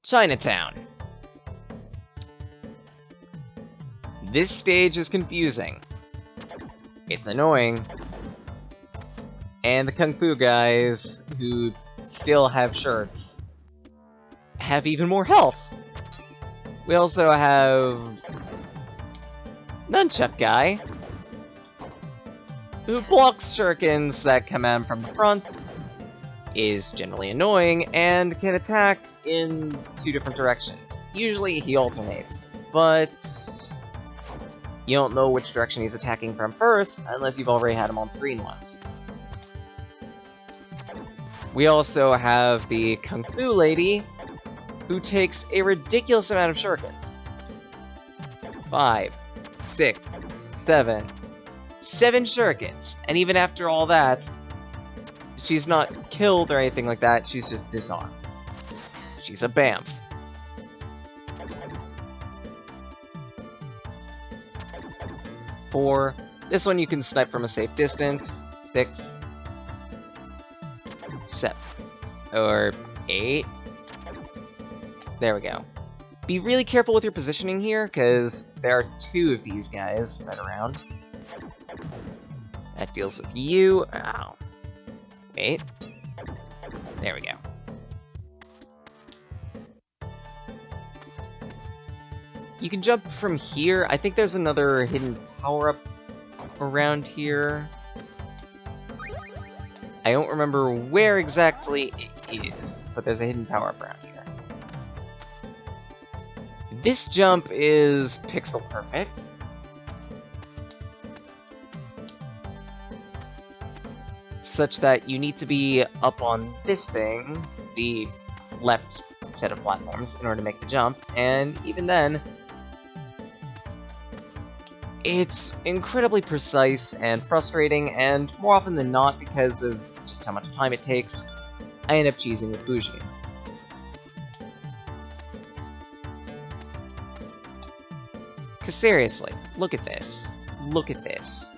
Chinatown. This stage is confusing. It's annoying. And the Kung Fu guys, who still have shirts, have even more health. We also have Nunchuck guy, who blocks shurikens that come in from the front, is generally annoying, and can attack in 2 different directions. Usually he alternates, but you don't know which direction he's attacking from first, unless you've already had him on screen once. We also have the Kung Fu lady, who takes a ridiculous amount of shurikens. 5, 6, 7 shurikens, and even after all that, she's not killed or anything like that, she's just disarmed. She's a BAMF. Four. This one you can snipe from a safe distance. 6, 7, or 8. There we go. Be really careful with your positioning here, because there are 2 of these guys right around. That deals with you. Ow. Wait. There we go. You can jump from here. I think there's another hidden power-up around here. I don't remember where exactly it is, but there's a hidden power-up around here. This jump is pixel perfect. Such that you need to be up on this thing, the left set of platforms, in order to make the jump, and even then, it's incredibly precise and frustrating, and more often than not, because of just how much time it takes, I end up cheesing with Fuji. Because seriously, look at this. Look at this.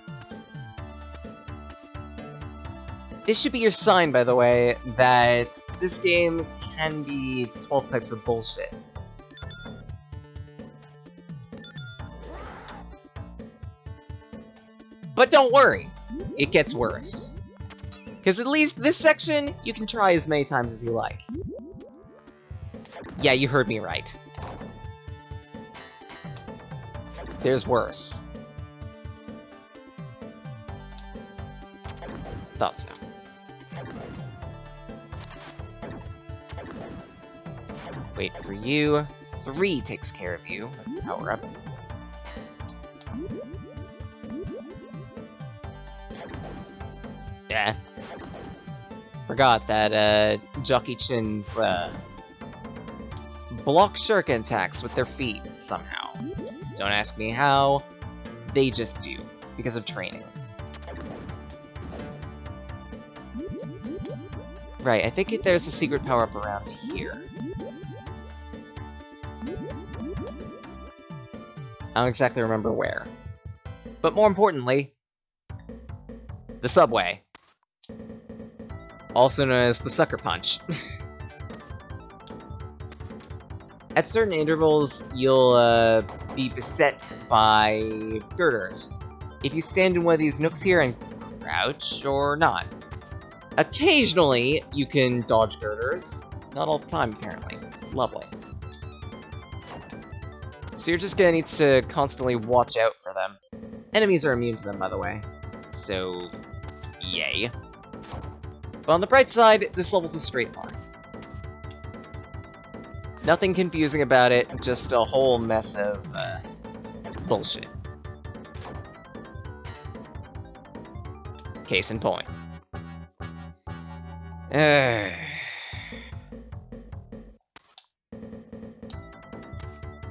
This should be your sign, by the way, that this game can be 12 types of bullshit. But don't worry, it gets worse. Because at least this section, you can try as many times as you like. Yeah, you heard me right. There's worse. Thought so. Wait for you. 3 takes care of you. Power up. Yeah. Forgot that, Jockey Chin's, block shuriken attacks with their feet, somehow. Don't ask me how. They just do. Because of training. Right, I think there's a secret power-up around here. I don't exactly remember where. But more importantly, the subway. Also known as the Sucker Punch. At certain intervals, you'll be beset by girders. If you stand in one of these nooks here and crouch, or not. Occasionally, you can dodge girders. Not all the time, apparently. Lovely. So you're just gonna need to constantly watch out for them. Enemies are immune to them, by the way. So, yay. But on the bright side, this level's a straight line. Nothing confusing about it, just a whole mess of, bullshit. Case in point.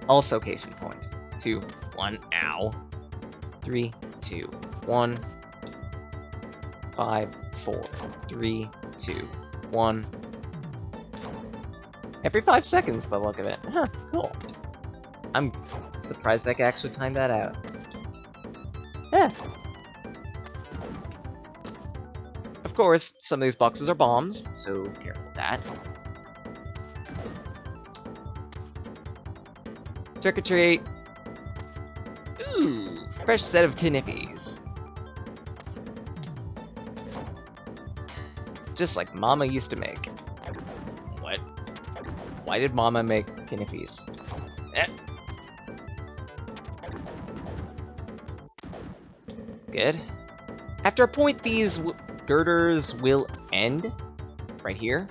Also case in point. 2, 1, ow. 3, 2, 1. 5, 4, 3, 2, 1. Every 5 seconds by the look of it. Huh, cool. I'm surprised I could actually time that out. Yeah. Of course, some of these boxes are bombs, so careful with that. Trick or treat. Ooh, fresh set of Kniffies. Just like Mama used to make. What? Why did Mama make Kniffies? Eh. Good. After a point, these girders will end right here.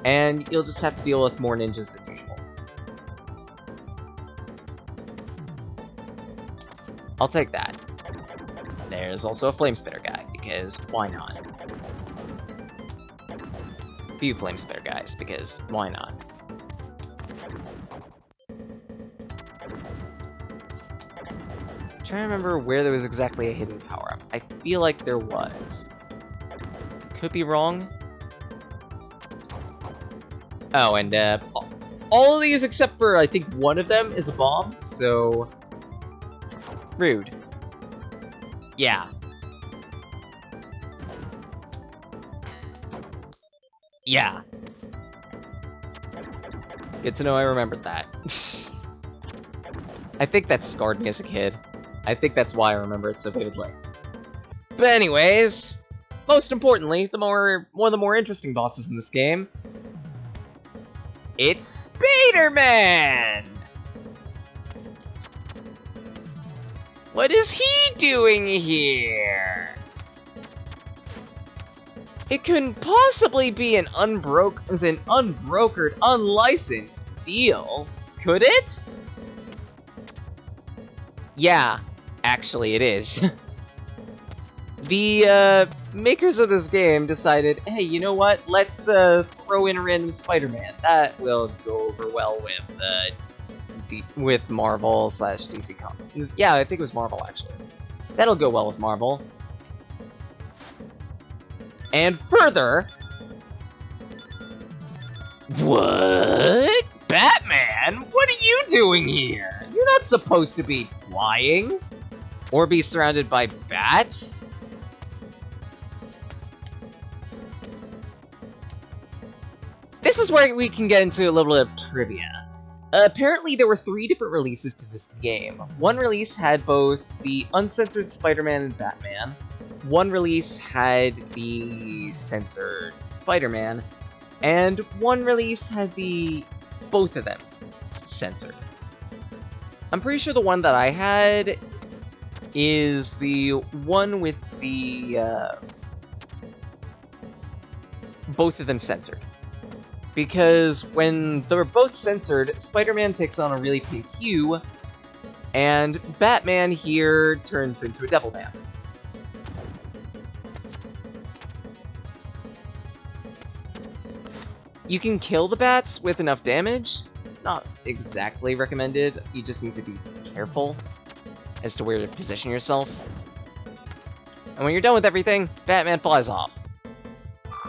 And you'll just have to deal with more ninjas than usual. I'll take that. There's also a flame spitter guy, because why not? A few flame spitter guys, because why not? I'm trying to remember where there was exactly a hidden power-up. I feel like there was. Could be wrong. Oh, and all of these except for, I think, one of them is a bomb, so... rude. Yeah. Yeah. Good to know I remembered that. I think that scarred me as a kid. I think that's why I remember it so vividly. But anyways, most importantly, one of the more interesting bosses in this game, it's Spider-Man! What is he doing here? It couldn't possibly be an unbrokered, unlicensed deal, could it? Yeah, actually it is. The makers of this game decided, hey, you know what? Let's throw in a random Spider-Man. That will go over well with Marvel / DC Comics. Yeah, I think it was Marvel actually. That'll go well with Marvel. And further... What? Batman? What are you doing here? You're not supposed to be flying. Or be surrounded by bats. This is where we can get into a little bit of trivia. Apparently there were 3 different releases to this game. One release had both the uncensored Spider-Man and Batman. One release had the censored Spider-Man, and one release had both of them censored. I'm pretty sure the one that I had is the one with the both of them censored. Because when they're both censored, Spider-Man takes on a really pink hue, and Batman here turns into a devil man. You can kill the bats with enough damage. Not exactly recommended. You just need to be careful as to where to position yourself. And when you're done with everything, Batman flies off.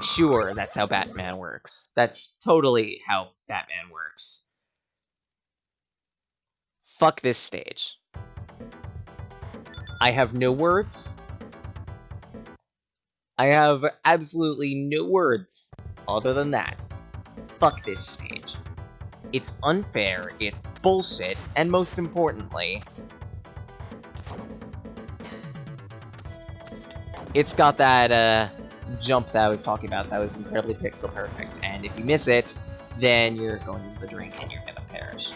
Sure, that's how Batman works. That's totally how Batman works. Fuck this stage. I have no words. I have absolutely no words other than that. Fuck this stage. It's unfair, it's bullshit, and most importantly, it's got that, jump that I was talking about that was incredibly pixel perfect, and if you miss it, then you're going into the drink and you're gonna perish.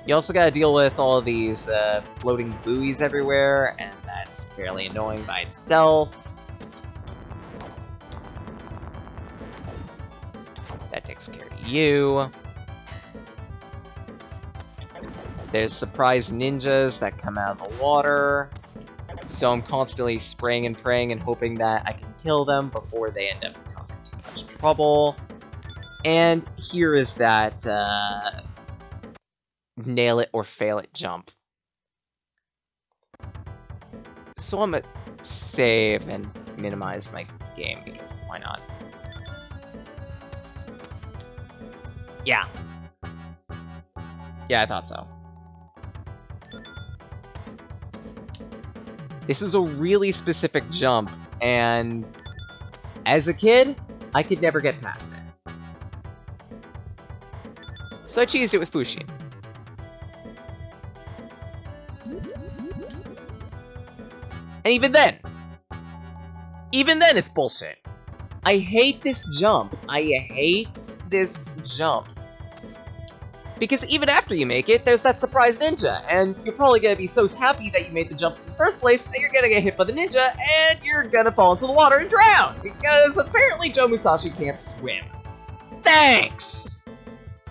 You also gotta deal with all of these, floating buoys everywhere, and that's fairly annoying by itself. That takes care of you. There's surprise ninjas that come out of the water. So I'm constantly spraying and praying and hoping that I can kill them before they end up causing too much trouble. And here is that, nail it or fail it jump. So I'm gonna save and minimize my game, because why not? Yeah. Yeah, I thought so. This is a really specific jump, and as a kid, I could never get past it. So I cheesed it with Fushin. And even then it's bullshit. I hate this jump. I hate this jump. Because even after you make it, there's that surprise ninja, and you're probably gonna be so happy that you made the jump in the first place that you're gonna get hit by the ninja, and you're gonna fall into the water and drown! Because apparently Joe Musashi can't swim. Thanks!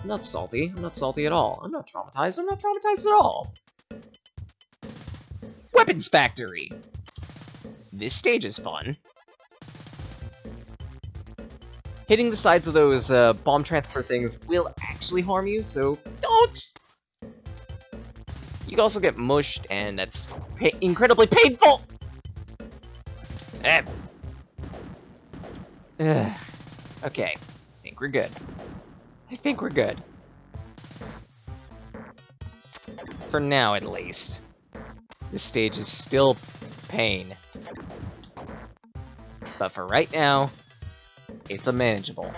I'm not salty. I'm not salty at all. I'm not traumatized. I'm not traumatized at all. Weapons Factory! This stage is fun. Hitting the sides of those bomb transfer things will actually harm you, so don't! You can also get mushed, and that's incredibly painful! Okay, I think we're good. I think we're good. For now, at least. This stage is still pain. But for right now, it's a manageable.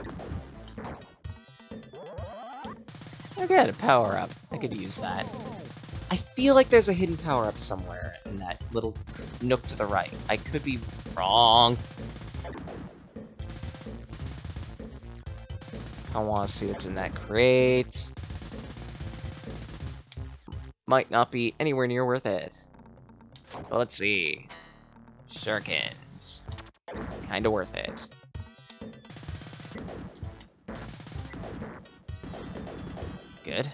I got a power-up. I could use that. I feel like there's a hidden power-up somewhere in that little nook to the right. I could be wrong. I want to see what's in that crate. Might not be anywhere near worth it. But let's see. Shurikens. Kinda worth it. Good.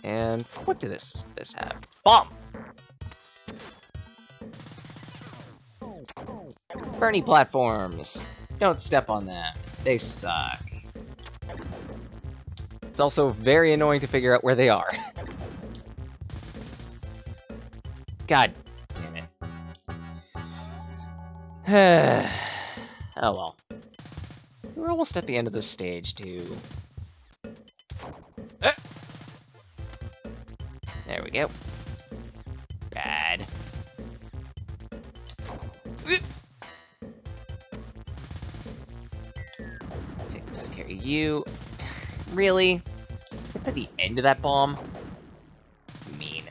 And what did this have? Bomb! Bernie platforms! Don't step on them. They suck. It's also very annoying to figure out where they are. God damn it. Oh well. We're almost at the end of this stage, too. There we go. Bad. Take this care of you. Really? At the end of that bomb? Mean.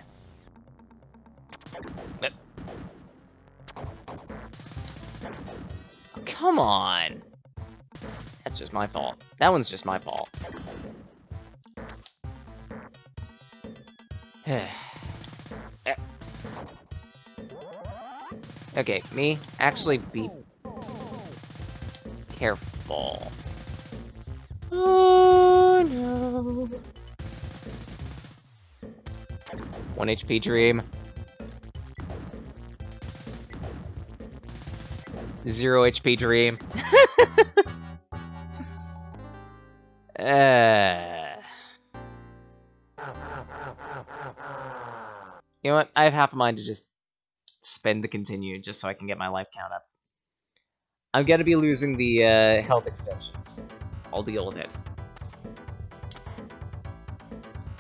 Come on! That's just my fault. That one's just my fault. Okay, me, actually be careful. Oh no. 1 HP dream. 0 HP dream. You know what? I have half a mind to just spend the continue just so I can get my life count up. I'm gonna be losing the health extensions. I'll deal with it.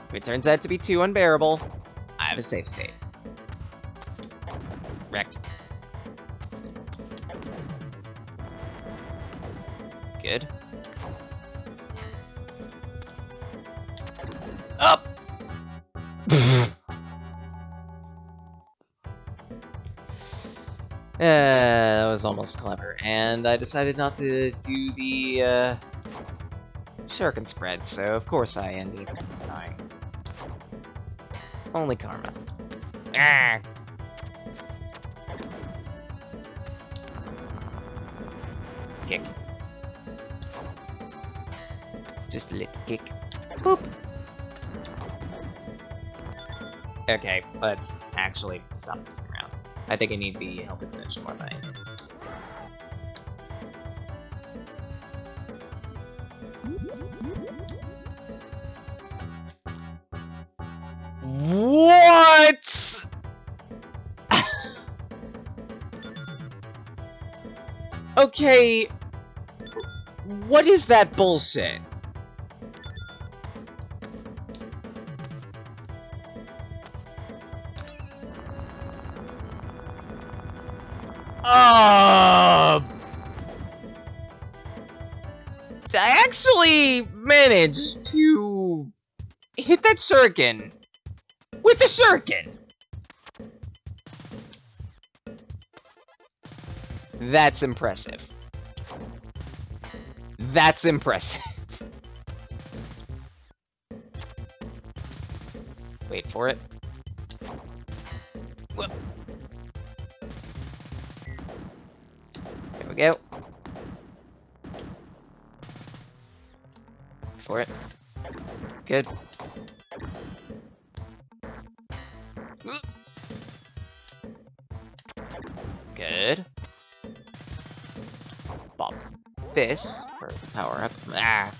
If it turns out to be too unbearable, I have a save state. Wrecked. Good. Up! That was almost clever, and I decided not to do the shuriken spread, so of course I ended up dying. Only karma. Ah! Kick. Just a little kick. Boop! Okay, let's actually stop messing around. I think I need the health extension more than anything. What? Okay. What is that bullshit? I actually managed to hit that shuriken with the shuriken. That's impressive. That's impressive. Wait for it. Whoop. There we go. For it. Good. Good. Bop this for the power up. Ah.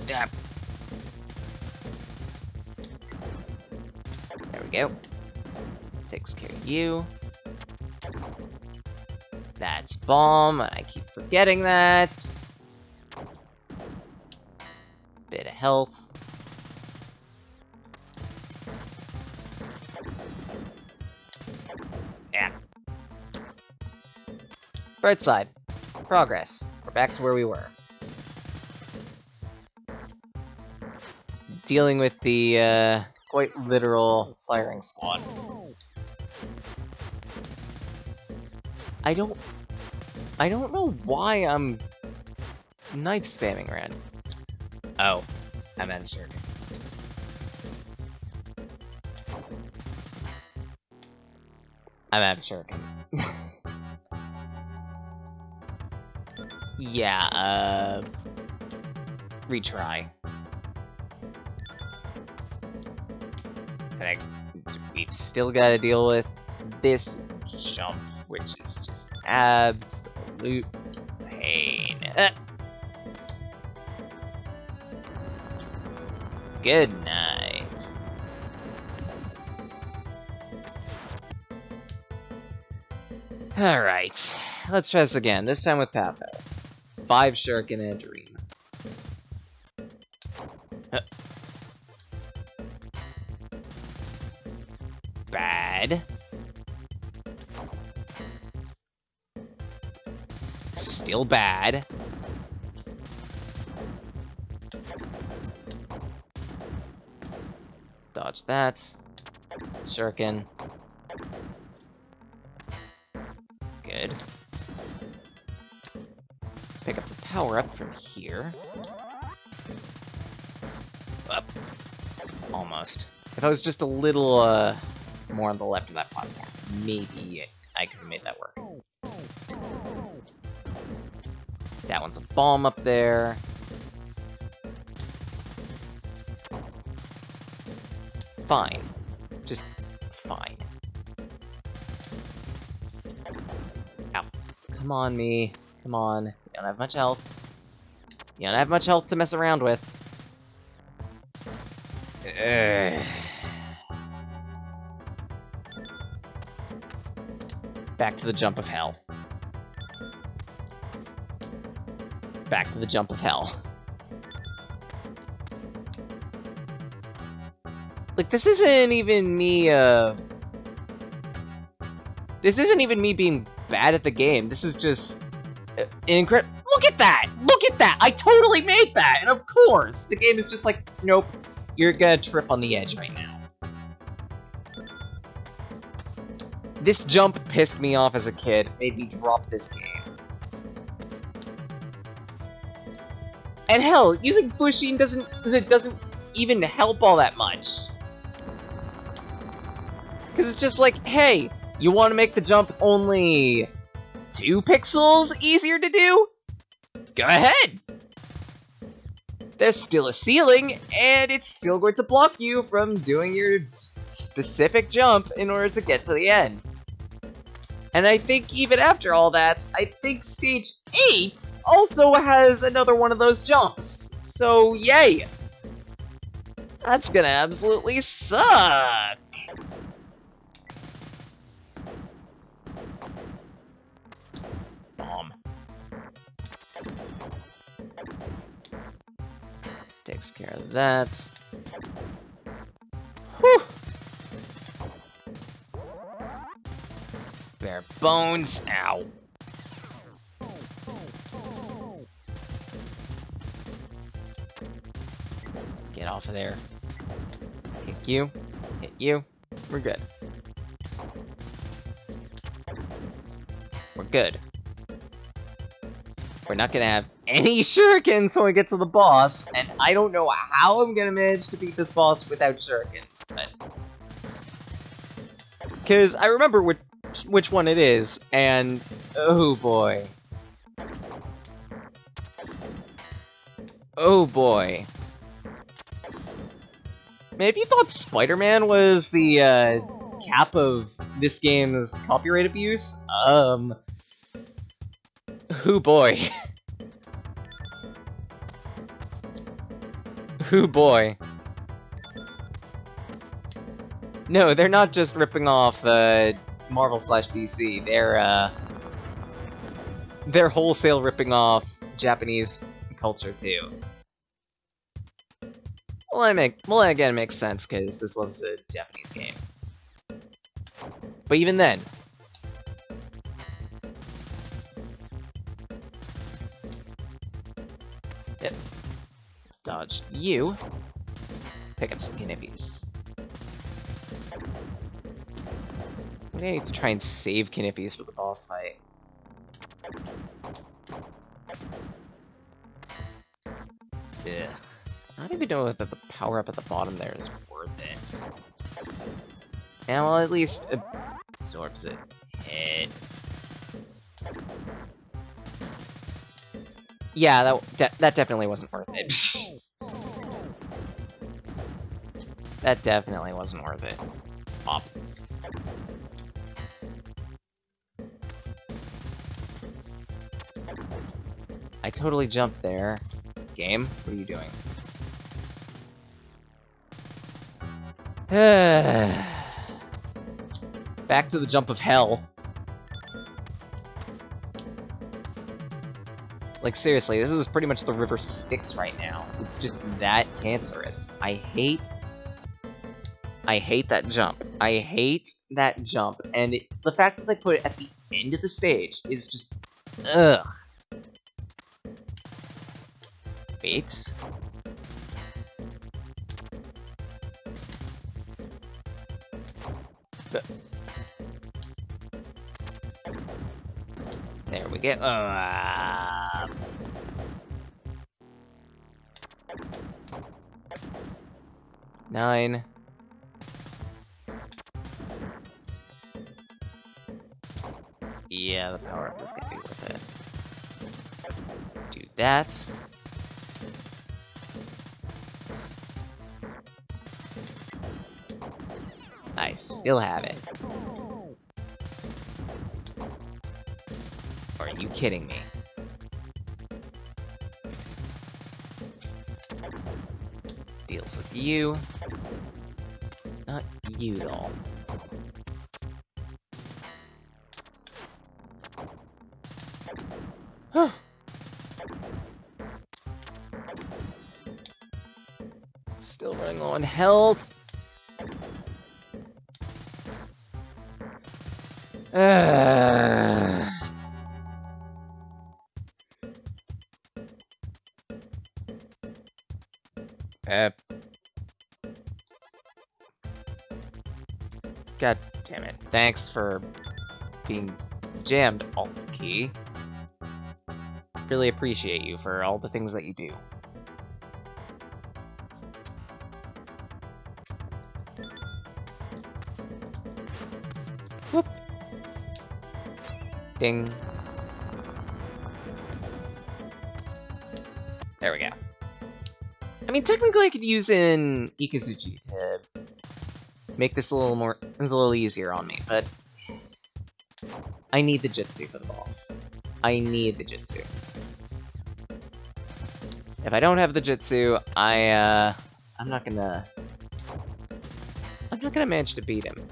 Yeah. There we go. Takes care of you. That's bomb. I keep forgetting that. Bit of health. Yeah. Bright side. Progress. We're back to where we were. Dealing with the, quite literal firing squad. I don't know why I'm knife spamming around. Oh, I'm out of shuriken. I'm out of shuriken. Yeah, retry. We've still got to deal with this jump, which is just absolute pain. Good night. Alright, let's try this again, this time with Pathos. 5 shuriken and a dream. Bad. Still bad. Dodge that. Shuriken. Good. Pick up the power up from here. Up. Almost. If I was just a little, more on the left of that platform, maybe I could have made that work. That one's a bomb up there. Fine. Just fine. Ow. Come on, me. Come on. You don't have much health. You don't have much health to mess around with. Back to the jump of hell. Back to the jump of hell. Like, this isn't even me, this isn't even me being bad at the game. This is just incredible. Look at that! Look at that! I totally made that! And of course, the game is just like, nope, you're gonna trip on the edge right now. This jump pissed me off as a kid, made me drop this game. And hell, using Bushin doesn't even help all that much. Because it's just like, hey, you want to make the jump only 2 pixels easier to do? Go ahead! There's still a ceiling, and it's still going to block you from doing your specific jump in order to get to the end. And I think even after all that, I think Stage 8 also has another one of those jumps. So, yay! That's gonna absolutely suck! Bomb. Takes care of that. Whew! Bare bones. Ow. Get off of there. Hit you. Hit you. We're good. We're good. We're not gonna have any shurikens when we get to the boss, and I don't know how I'm gonna manage to beat this boss without shurikens, but... Because I remember which one it is, and... oh boy. Oh boy. Man, if you thought Spider-Man was the, cap of this game's copyright abuse, oh boy. Oh boy. No, they're not just ripping off, Marvel/DC, they're wholesale ripping off Japanese culture, too. Well, again, it makes sense, because this was a Japanese game. But even then... Yep. Dodge you. Pick up some Kniffies. I'm gonna need to try and save Kniffies for the boss fight. Ugh. I don't even know if the power up at the bottom there is worth it. Yeah, well, at least absorbs it. Hit. Yeah, that definitely wasn't worth it. That definitely wasn't worth it. Pop. I totally jumped there. Game, what are you doing? Back to the jump of hell. Like, seriously, this is pretty much the river Styx right now. It's just that cancerous. I hate that jump. I hate that jump. And the fact that they put it at the end of the stage is just... ugh. Wait. There we go. 9. Yeah, the power up is gonna be worth it. Do that. I still have it. Are you kidding me? Deals with you. Not you, though. Huh. Still running low on health. God damn it. Thanks for being jammed, Alt key. Really appreciate you for all the things that you do. Whoop. Ding. There we go. I mean, technically I could use an Ikazuchi to make this a little easier on me, but I need the Jitsu for the boss. I need the Jitsu. If I don't have the Jitsu, I'm not gonna manage to beat him.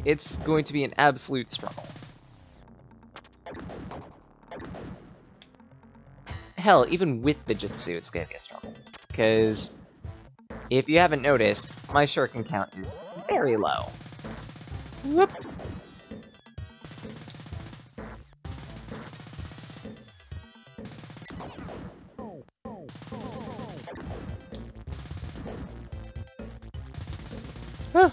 It's going to be an absolute struggle. Hell, even with the Jitsu, it's gonna be a struggle. Because if you haven't noticed, my shuriken count is very low. Whoop. Huh.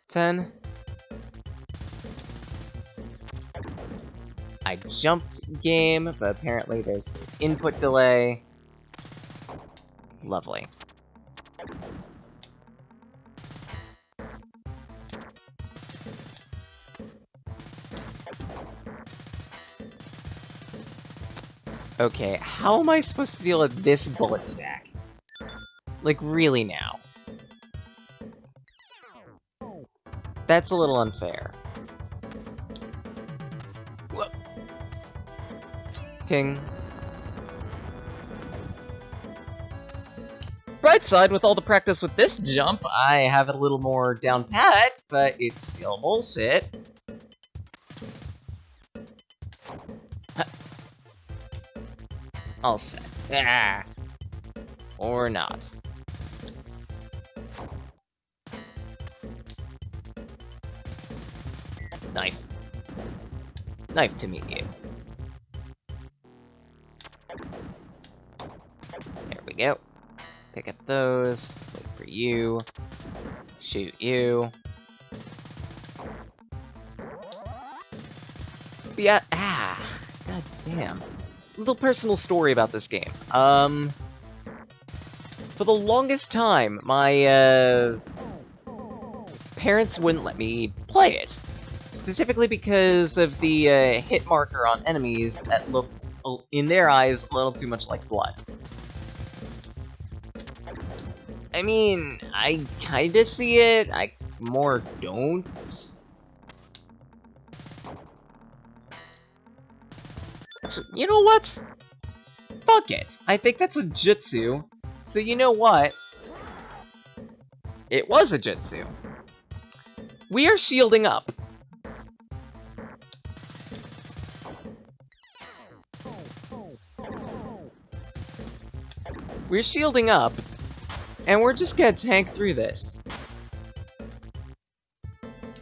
10. I jumped game, but apparently there's input delay. Lovely. Okay, how am I supposed to deal with this bullet stack? Like, really now? That's a little unfair. Whoop. Ting. Bright side, with all the practice with this jump, I have it a little more down pat, but it's still bullshit. All set. Ah. Or not. Knife. Knife to meet you. There we go. Pick up those. Wait for you. Shoot you. Yeah. Ah. God damn. Little personal story about this game. For the longest time, my parents wouldn't let me play it. Specifically because of the hit marker on enemies that looked, in their eyes, a little too much like blood. I mean, I kinda see it, I more don't. Actually, you know what? Fuck it. I think that's a jutsu. So you know what? It was a jutsu. We are shielding up. We're shielding up, and we're just gonna tank through this.